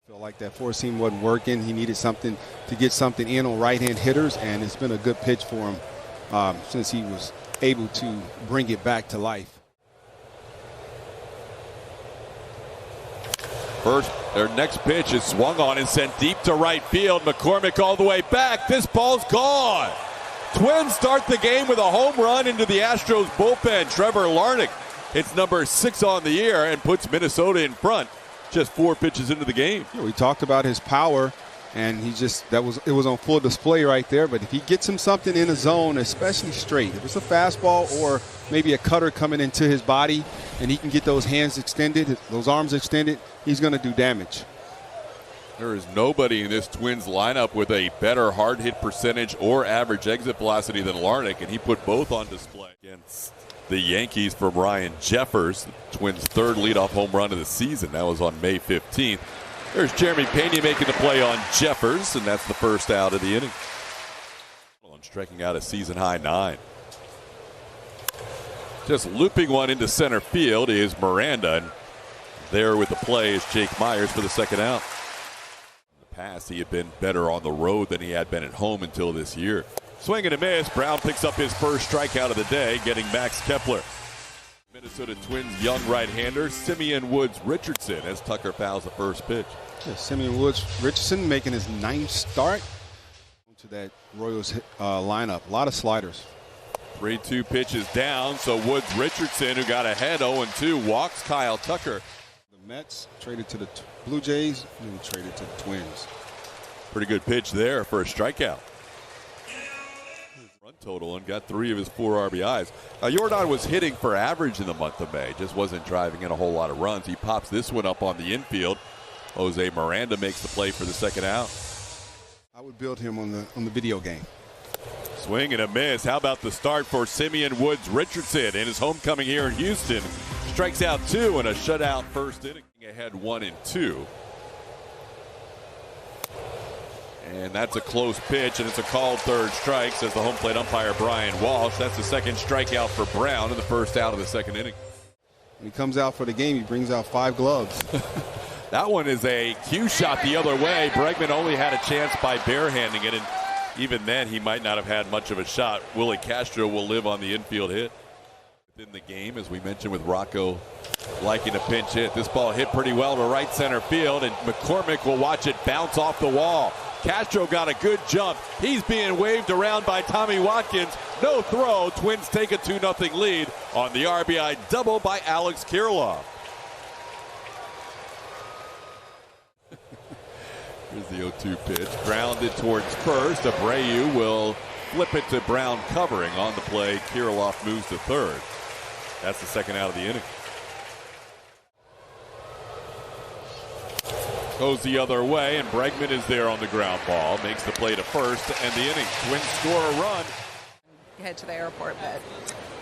Felt like that four seam wasn't working. He needed something to get something in on right-hand hitters, and it's been a good pitch for him since he was able to bring it back to life. Their next pitch is swung on and sent deep to right field. McCormick all the way back. This ball's gone. Twins start the game with a home run into the Astros bullpen. Trevor Larnach hits number 6 on the year and puts Minnesota in front. Just 4 pitches into the game. We talked about his power, and it was on full display right there. But if he gets him something in a zone, especially straight, if it's a fastball or maybe a cutter coming into his body, and he can get those hands extended, those arms extended, he's going to do damage. There is nobody in this Twins lineup with a better hard hit percentage or average exit velocity than Larnach, and he put both on display against the Yankees from Ryan Jeffers, the Twins' 3rd leadoff home run of the season. That was on May 15th. There's Jeremy Pena making the play on Jeffers, and that's the first out of the inning. Striking out a season-high 9. Just looping one into center field is Miranda, and there with the play is Jake Myers for the second out. In the past, he had been better on the road than he had been at home until this year. Swing and a miss. Brown picks up his first strikeout of the day, getting Max Kepler. Minnesota Twins young right-hander Simeon Woods Richardson as Tucker fouls the first pitch. Yeah, Simeon Woods Richardson making his 9th start to that Royals lineup. A lot of sliders. 3-2 pitches down, so Woods Richardson, who got ahead 0-2, walks Kyle Tucker. The Mets traded to the Blue Jays and traded to the Twins. Pretty good pitch there for a strikeout. Run total and got 3 of his 4 RBIs. Jordan was hitting for average in the month of May, just wasn't driving in a whole lot of runs. He pops this one up on the infield. Jose Miranda makes the play for the second out. I would build him on the video game. Swing and a miss. How about the start for Simeon Woods Richardson in his homecoming here in Houston? Strikes out 2 and a shutout first inning. Ahead 1-2. And that's a close pitch, and it's a called 3rd strike, says the home plate umpire Brian Walsh. That's the 2nd strikeout for Brown in the first out of the 2nd inning. When he comes out for the game, he brings out 5 gloves. That one is a cue shot the other way. Bregman only had a chance by barehanding it, and even then he might not have had much of a shot. Willie Castro will live on the infield hit. Within the game, as we mentioned, with Rocco liking a pinch hit. This ball hit pretty well to right center field, and McCormick will watch it bounce off the wall. Castro got a good jump. He's being waved around by Tommy Watkins. No throw. Twins take a 2-0 lead on the RBI double by Alex Kirilloff. Here's the 0-2 pitch. Grounded towards first. Abreu will flip it to Brown covering. On the play, Kirilloff moves to 3rd. That's the 2nd out of the inning. Goes the other way, and Bregman is there on the ground ball. Makes the play to first to end the inning. Twins score a run. Head to the airport, but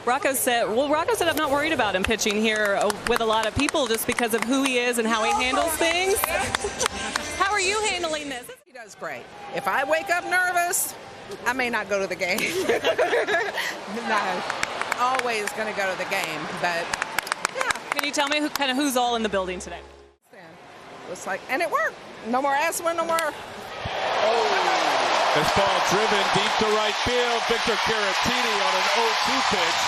Rocco said I'm not worried about him pitching here with a lot of people just because of who he is and how he handles things. How are you handling this? he does great. If I wake up nervous, I may not go to the game. No, always going to go to the game, but yeah. Can you tell me who's all in the building today? It's like, and it worked. No more ass-win, no more. This ball driven deep to right field. Victor Caratini on an 0-2 pitch.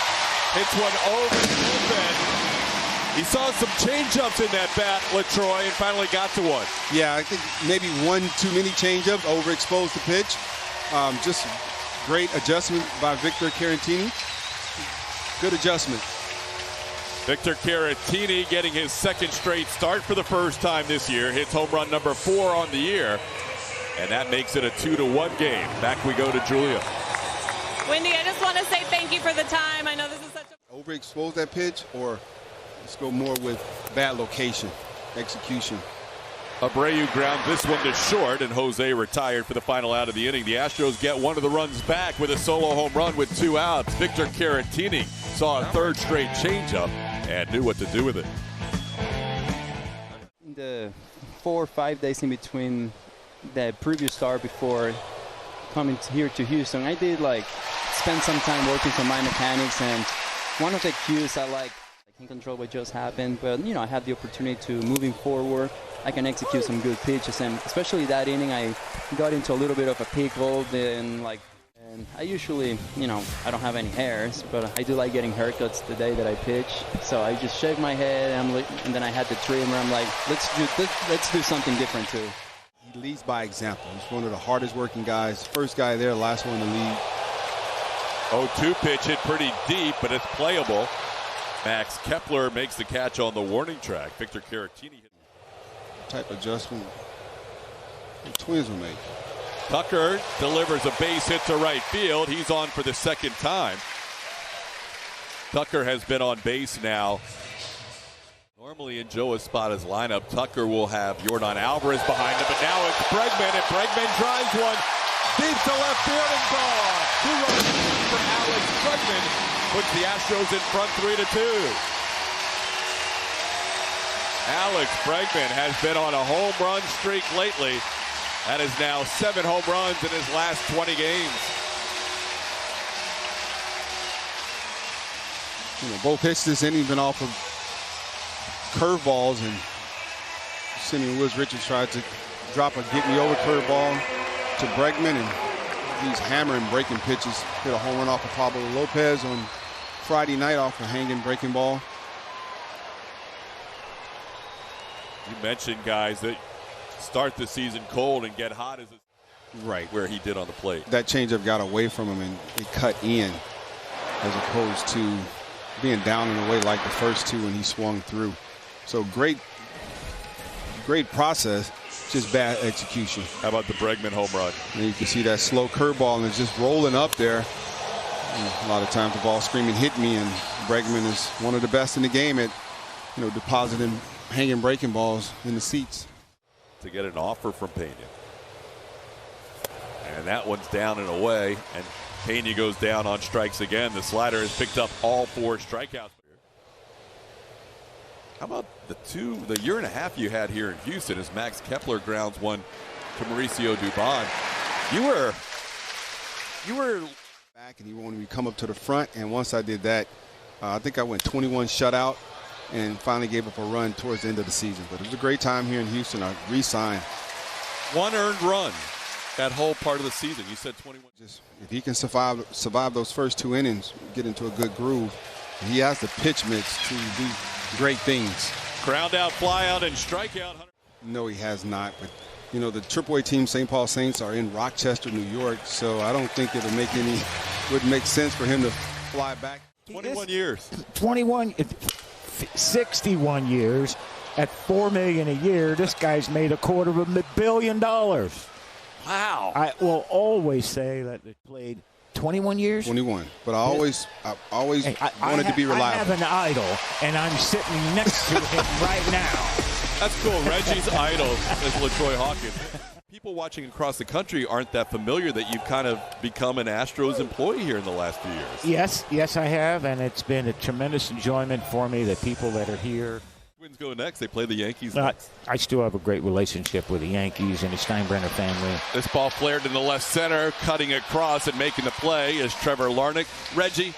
Hits one over the bullpen. He saw some change-ups in that bat, LaTroy, and finally got to one. Yeah, I think maybe one too many change-ups, overexposed the pitch. Just great adjustment by Victor Caratini. Good adjustment. Victor Caratini getting his 2nd straight start for the first time this year. Hits home run number 4 on the year. And that makes it a 2-1 game. Back we go to Julia. Wendy, I just want to say thank you for the time. I know this is such a... Overexpose that pitch, or let's go more with bad location, execution. Abreu ground this one to short, and Jose retired for the final out of the inning. The Astros get one of the runs back with a solo home run with 2 outs. Victor Caratini saw a 3rd straight changeup and knew what to do with it. In the 4 or 5 days in between the previous start before coming here to Houston, I did spend some time working on my mechanics, and one of the cues I like can't control what just happened, but I have the opportunity to moving forward. I can execute some good pitches, and especially that inning, I got into a little bit of a pickle. And I usually, I don't have any hairs, but I do like getting haircuts the day that I pitch. So I just shave my head, and then I had the trimmer. I'm like, let's do something different too. He leads by example. He's one of the hardest working guys. First guy there, last one to lead. 0-2 pitch hit pretty deep, but it's playable. Max Kepler makes the catch on the warning track. Victor Caratini hit. Type adjustment the Twins will make. Tucker delivers a base hit to right field. He's on for the second time. Tucker has been on base now. Normally in Joe Espada's lineup, Tucker will have Yordan Alvarez behind him, but now it's Bregman, and Bregman drives one deep to left field and gone. 2 runs for Alex Bregman. Puts the Astros in front 3-2. Alex Bregman has been on a home run streak lately. That is now 7 home runs in his last 20 games. Both hits this inning been off of curveballs, and Simeon Woods Richards tried to drop a get-me-over curveball to Bregman, and he's hammering breaking pitches. Hit a home run off of Pablo Lopez on Friday night off a hanging breaking ball. You mentioned guys that start the season cold and get hot as right where he did on the plate. That changeup got away from him and it cut in, as opposed to being down and away like the first two when he swung through. So great process, just bad execution. How about the Bregman home run? And you can see that slow curveball and it's just rolling up there. And a lot of times the ball screaming hit me, and Bregman is one of the best in the game at depositing hanging breaking balls in the seats. To get an offer from Pena. And that one's down and away, and Pena goes down on strikes again. The slider has picked up all 4 strikeouts. How about the year and a half you had here in Houston as Max Kepler grounds one to Mauricio Dubon? You were back, and he wanted me to come up to the front, and once I did that, I think I went 21 shutout and finally gave up a run towards the end of the season. But it was a great time here in Houston. I re-signed. 1 earned run that whole part of the season. You said 21. Just if he can survive those first 2 innings, get into a good groove, he has the pitch mix to do great things. Ground out, fly out, and strikeout. No, he has not. But the AAA team, St. Paul Saints, are in Rochester, New York, so I don't think wouldn't make sense for him to fly back. 21 years. 61 years at $4 million a year. This guy's made $250 million. Wow. I will always say that they played 21 years. 21. But I always wanted to be reliable. I have an idol, and I'm sitting next to him right now. That's cool. Reggie's idol is LaTroy Hawkins. People watching across the country aren't that familiar that you've kind of become an Astros employee here in the last few years. Yes, I have, and it's been a tremendous enjoyment for me, the people that are here. Twins go next. They play the Yankees next. I still have a great relationship with the Yankees and the Steinbrenner family. This ball flared in the left center, cutting across and making the play is Trevor Larnach. Reggie.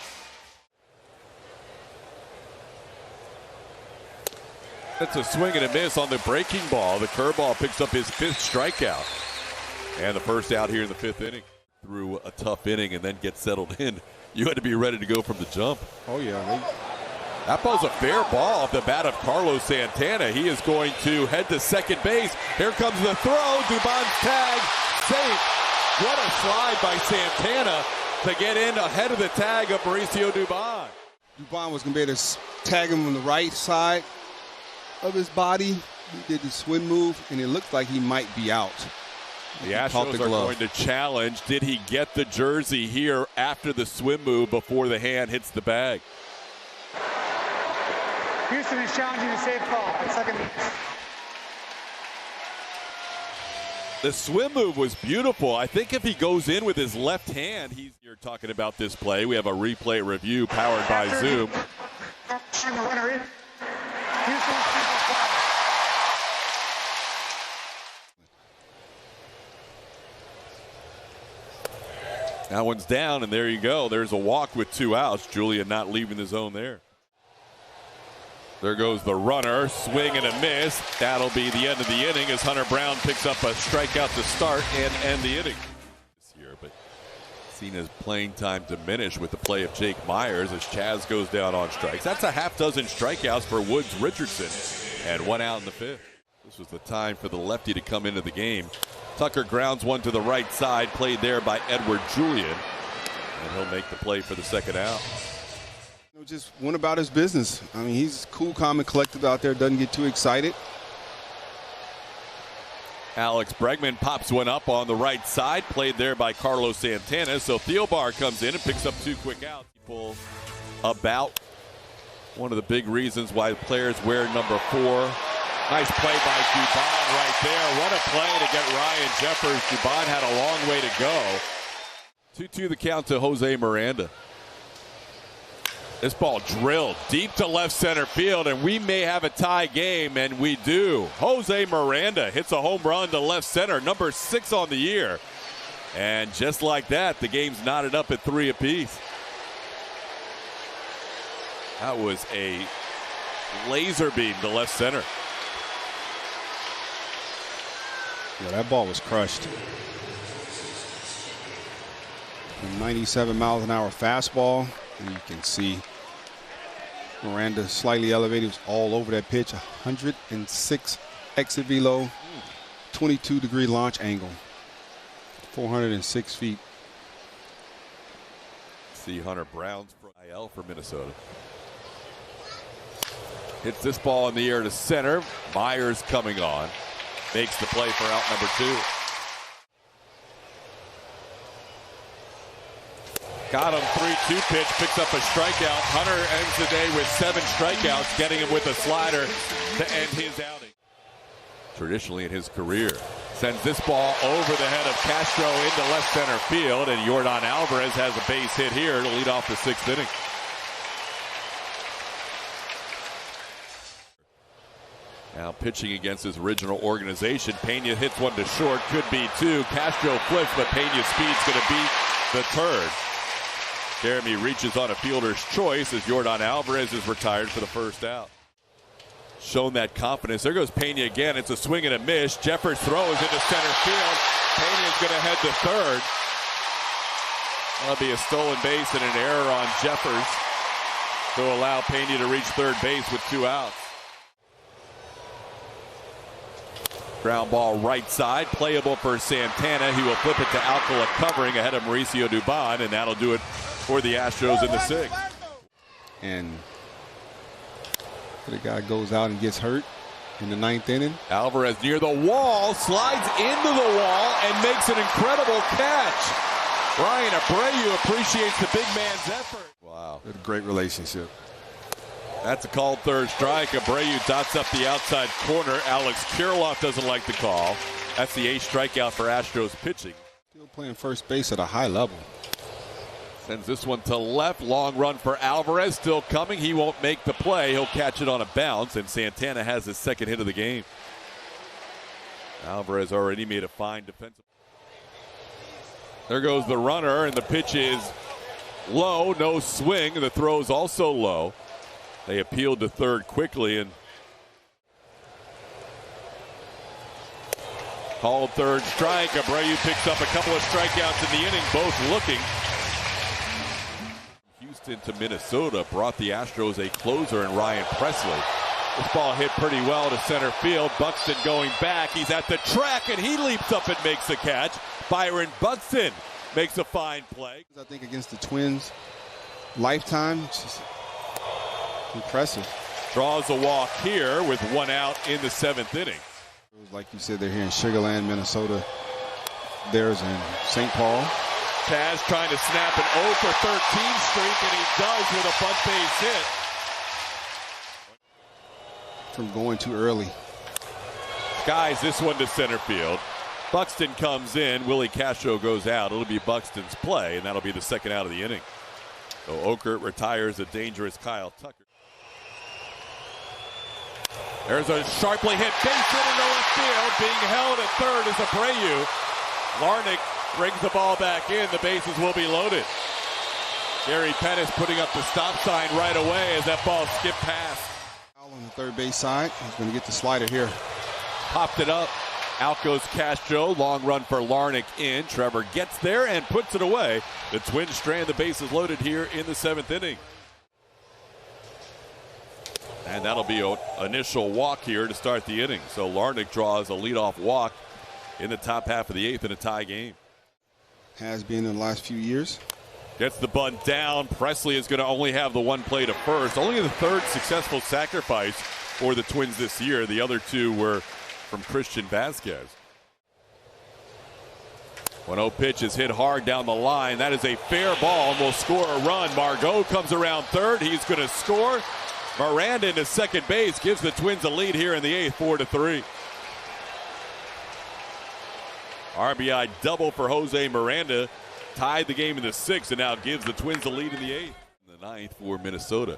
That's a swing and a miss on the breaking ball. The curveball picks up his 5th strikeout. And the first out here in the 5th inning. Through a tough inning and then get settled in. You had to be ready to go from the jump. Oh, yeah. That ball's a fair ball off the bat of Carlos Santana. He is going to head to second base. Here comes the throw. Dubon's tag. Safe. What a slide by Santana to get in ahead of the tag of Mauricio Dubon. Dubon was going to be able to tag him on the right side of his body. He did the swing move, and it looked like he might be out. The Astros are going to challenge. Did he get the jersey here after the swim move before the hand hits the bag? Houston is challenging the safe call. Second. The swim move was beautiful. I think if he goes in with his left hand, you're talking about this play. We have a replay review powered by Zoom. That one's down, and there you go. There's a walk with 2 outs. Julian not leaving the zone there. There goes the runner, swing and a miss. That'll be the end of the inning as Hunter Brown picks up a strikeout to start and end the inning. This year, but seen as playing time diminish with the play of Jake Myers as Chaz goes down on strikes. That's a half dozen strikeouts for Woods Richardson, and 1 out in the 5th. This was the time for the lefty to come into the game. Tucker grounds one to the right side, played there by Edward Julian, and he'll make the play for the 2nd out. Just went about his business. I mean, he's cool, calm, and collected out there, doesn't get too excited. Alex Bregman pops one up on the right side, played there by Carlos Santana. So Thielbar comes in and picks up 2 quick outs. People about one of the big reasons why players wear number 4. Nice play by Dubon right there. What a play to get Ryan Jeffers. Dubon had a long way to go. 2-2 the count to Jose Miranda. This ball drilled deep to left center field, and we may have a tie game, and we do. Jose Miranda hits a home run to left center, number 6 on the year. And just like that, the game's knotted up at 3 apiece. That was a laser beam to left center. Yeah, that ball was crushed. A 97 miles an hour fastball. And you can see Miranda slightly elevated. It was all over that pitch. 106 exit velo, 22-degree launch angle, 406 feet. See Hunter Brown's IL for Minnesota. Hits this ball in the air to center. Myers coming on. Makes the play for out number 2. Got him 3-2 pitch, picks up a strikeout. Hunter ends the day with 7 strikeouts, getting him with a slider to end his outing. Traditionally in his career. Sends this ball over the head of Castro into left center field, and Yordan Alvarez has a base hit here to lead off the 6th inning. Now pitching against his original organization. Pena hits one to short, could be 2. Castro flips, but Pena's speed's going to beat the 3rd. Jeremy reaches on a fielder's choice as Yordan Alvarez is retired for the 1st out. Shown that confidence. There goes Pena again. It's a swing and a miss. Jeffers throws into center field. Pena's going to head to 3rd. That'll be a stolen base and an error on Jeffers to allow Pena to reach 3rd base with 2 outs. Ground ball right side, playable for Santana. He will flip it to Alcala covering ahead of Mauricio Dubon, and that'll do it for the Astros in the 6th. And the guy goes out and gets hurt in the 9th inning. Alvarez near the wall, slides into the wall, and makes an incredible catch. Ryan Abreu appreciates the big man's effort. Wow. A great relationship. That's a called 3rd strike. Abreu dots up the outside corner. Alex Kirilloff doesn't like the call. That's the 8th strikeout for Astros pitching. Still playing first base at a high level. Sends this one to left. Long run for Alvarez. Still coming. He won't make the play. He'll catch it on a bounce, and Santana has his 2nd hit of the game. Alvarez already made a fine defensive. There goes the runner, and the pitch is low. No swing. The throw is also low. They appealed to 3rd quickly and called 3rd strike. Abreu picks up a couple of strikeouts in the inning, both looking. Houston to Minnesota brought the Astros a closer in Ryan Presley. This ball hit pretty well to center field. Buxton going back. He's at the track, and he leaps up and makes the catch. Byron Buxton makes a fine play. I think against the Twins, lifetime. Just impressive. Draws a walk here with 1 out in the 7th inning. Like you said, they're here in Sugar Land, Minnesota. Theirs in St. Paul. Chaz trying to snap an 0 for 13 streak, and he does with a bunt base hit. From going too early. Skies this one to center field. Buxton comes in. Willie Castro goes out. It'll be Buxton's play, and that'll be the 2nd out of the inning. So Okert retires a dangerous Kyle Tucker. There's a sharply hit base hit into left field. Being held at 3rd is Abreu. Larnick brings the ball back in. The bases will be loaded. Gary Pettis putting up the stop sign right away as that ball skipped past. On the third base side, he's going to get the slider here. Popped it up. Out goes Castro. Long run for Larnach in. Trevor gets there and puts it away. The Twins strand the bases loaded here in the 7th inning. And that'll be an initial walk here to start the inning. So Larnach draws a leadoff walk in the top half of the 8th in a tie game. Has been in the last few years. Gets the bunt down. Presley is going to only have the one play to first. Only the 3rd successful sacrifice for the Twins this year. The other 2 were from Christian Vasquez. 1-0 pitch is hit hard down the line. That is a fair ball and will score a run. Margot comes around third. He's going to score. Miranda into second base gives the Twins a lead here in the 8th, 4-3. RBI double for Jose Miranda. Tied the game in the 6th and now gives the Twins the lead in the 8th. In the 9th for Minnesota.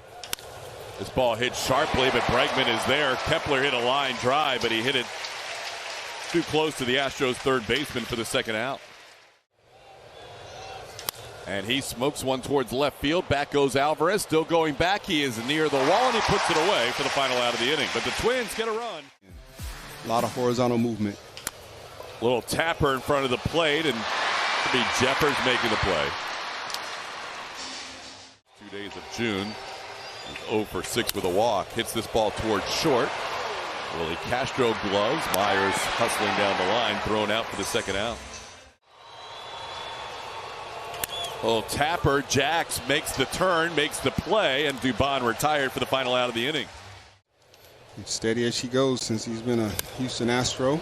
This ball hit sharply, but Bregman is there. Kepler hit a line drive, but he hit it too close to the Astros' third baseman for the second out. And he smokes one towards left field. Back goes Alvarez, still going back. He is near the wall, and he puts it away for the final out of the inning. But the Twins get a run. A lot of horizontal movement. Little tapper in front of the plate, and it'll be Jeffers making the play. 2 days of June. He's 0 for 6 with a walk. Hits this ball towards short. Willie Castro gloves. Myers hustling down the line, thrown out for the second out. Little tapper. Jax makes the turn, makes the play, and Dubon retired for the final out of the inning. Steady as she goes since he's been a Houston Astro.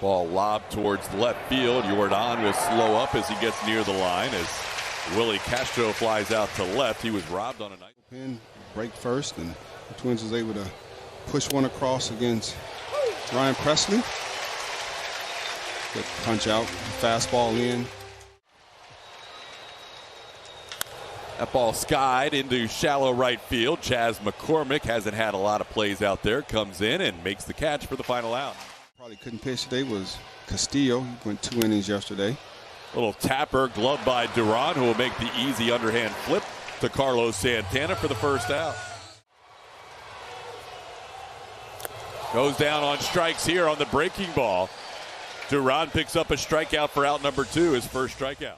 Ball lobbed towards left field. Jordan will slow up as he gets near the line as Willie Castro flies out to left. He was robbed on a night. Pin break first, and the Twins was able to push one across against Ryan Presley. Good punch out, fastball in. That ball skied into shallow right field. Chas McCormick hasn't had a lot of plays out there. Comes in and makes the catch for the final out. Probably couldn't pitch today was Castillo. He went 2 innings yesterday. Little tapper gloved by Duran, who will make the easy underhand flip to Carlos Santana for the first out. Goes down on strikes here on the breaking ball. Duran picks up a strikeout for out number 2, his first strikeout.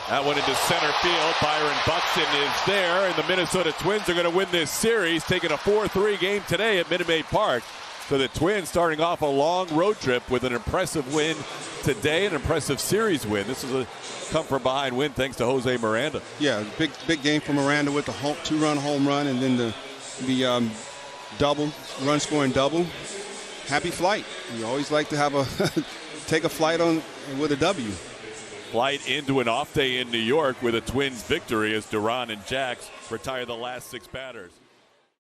That went into center field. Byron Buxton is there, and the Minnesota Twins are going to win this series, taking a 4-3 game today at Minute Maid Park. So the Twins starting off a long road trip with an impressive win today, an impressive series win. This is a come-from-behind win thanks to Jose Miranda. Yeah, big game for Miranda with the 2-run home run and then the double, run-scoring double. Happy flight. You always like to have take a flight with a W. Flight into an off day in New York with a Twins victory as Duran and Jax retire the last 6 batters.